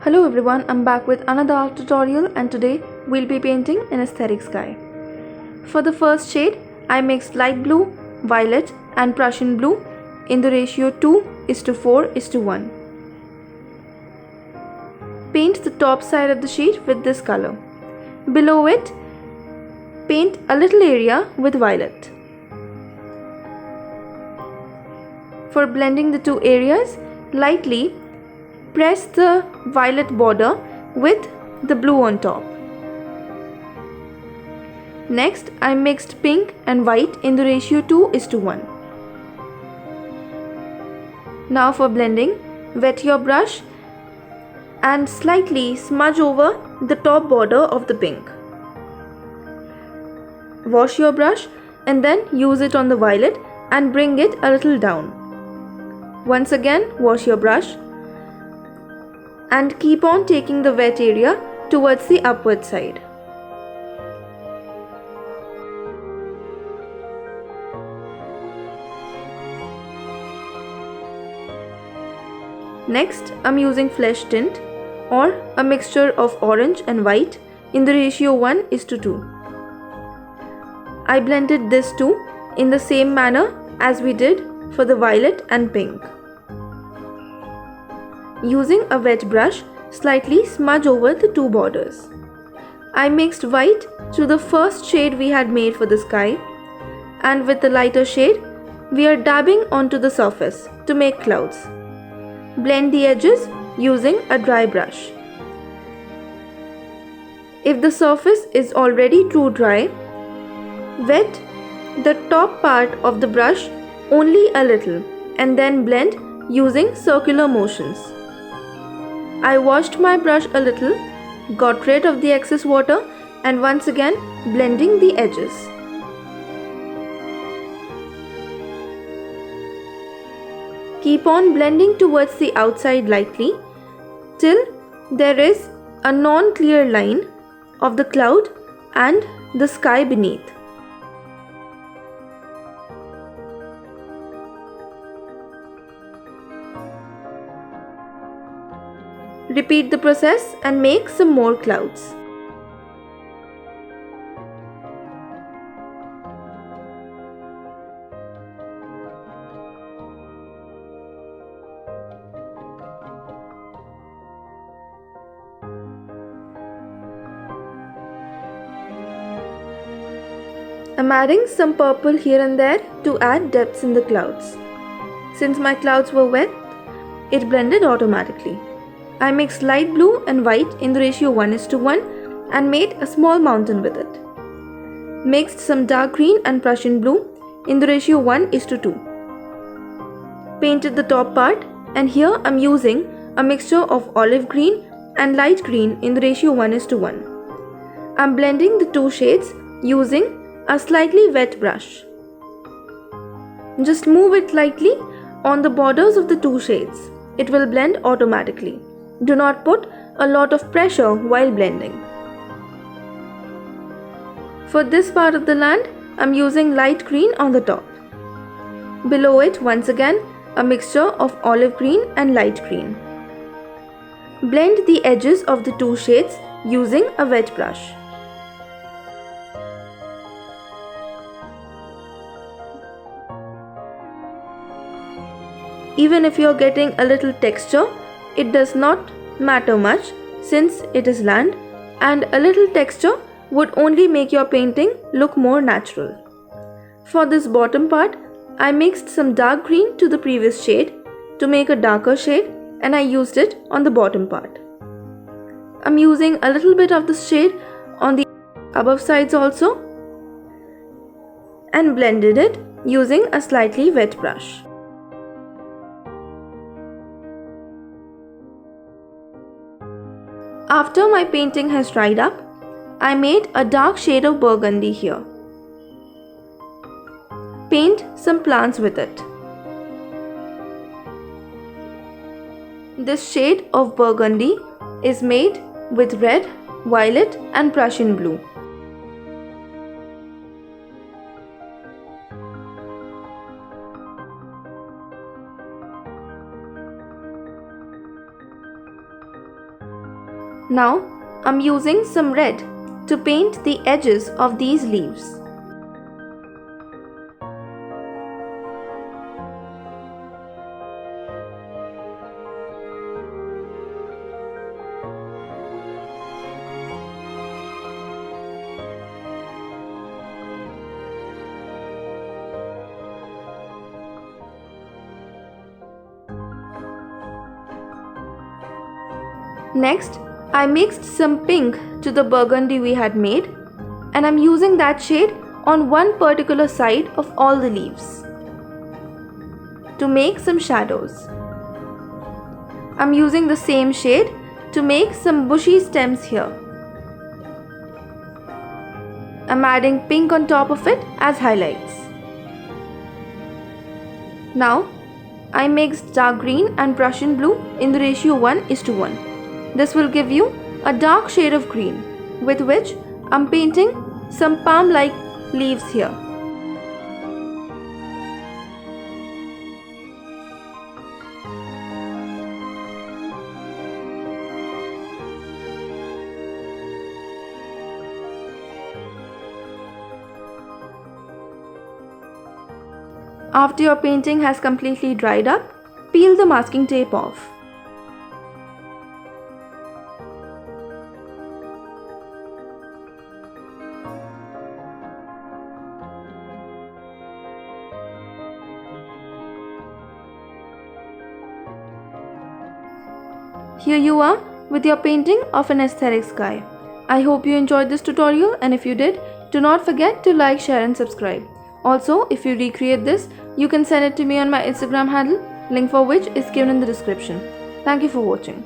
Hello everyone, I'm back with another art tutorial and today we'll be painting an aesthetic sky. For the first shade, I mixed light blue, violet and Prussian blue in the ratio 2:4:1. Paint the top side of the sheet with this color. Below it, paint a little area with violet. For blending the two areas, lightly press the violet border with the blue on top. Next, I mixed pink and white in the ratio 2:1. Now for blending, wet your brush and slightly smudge over the top border of the pink. Wash your brush and then use it on the violet and bring it a little down. Once again, wash your brush and keep on taking the wet area towards the upward side. Next, I'm using flesh tint or a mixture of orange and white in the ratio 1:2. I blended this two in the same manner as we did for the violet and pink. Using a wet brush, slightly smudge over the two borders. I mixed white to the first shade we had made for the sky, and with the lighter shade, we are dabbing onto the surface to make clouds. Blend the edges using a dry brush. If the surface is already too dry, wet the top part of the brush only a little and then blend using circular motions. I washed my brush a little, got rid of the excess water and once again blending the edges. Keep on blending towards the outside lightly till there is a non-clear line of the cloud and the sky beneath. Repeat the process and make some more clouds. I'm adding some purple here and there to add depths in the clouds. Since my clouds were wet, it blended automatically. I mixed light blue and white in the ratio 1:1 and made a small mountain with it. Mixed some dark green and Prussian blue in the ratio 1:2. Painted the top part, and here I'm using a mixture of olive green and light green in the ratio 1:1. I'm blending the two shades using a slightly wet brush. Just move it lightly on the borders of the two shades. It will blend automatically. Do not put a lot of pressure while blending. For this part of the land, I'm using light green on the top. Below it, once again, a mixture of olive green and light green. Blend the edges of the two shades using a wet brush. Even if you're getting a little texture, it does not matter much since it is land, and a little texture would only make your painting look more natural. For this bottom part, I mixed some dark green to the previous shade to make a darker shade, and I used it on the bottom part. I'm using a little bit of this shade on the above sides also and blended it using a slightly wet brush. After my painting has dried up, I made a dark shade of burgundy here. Paint some plants with it. This shade of burgundy is made with red, violet and Prussian blue. Now I'm using some red to paint the edges of these leaves. Next, I mixed some pink to the burgundy we had made, and I'm using that shade on one particular side of all the leaves to make some shadows. I'm using the same shade to make some bushy stems here. I'm adding pink on top of it as highlights. Now, I mixed dark green and Prussian blue in the ratio 1:1. This will give you a dark shade of green, with which I'm painting some palm-like leaves here. After your painting has completely dried up, peel the masking tape off. Here you are with your painting of an aesthetic sky. I hope you enjoyed this tutorial, and if you did, do not forget to like, share and subscribe. Also, if you recreate this, you can send it to me on my Instagram handle, link for which is given in the description. Thank you for watching.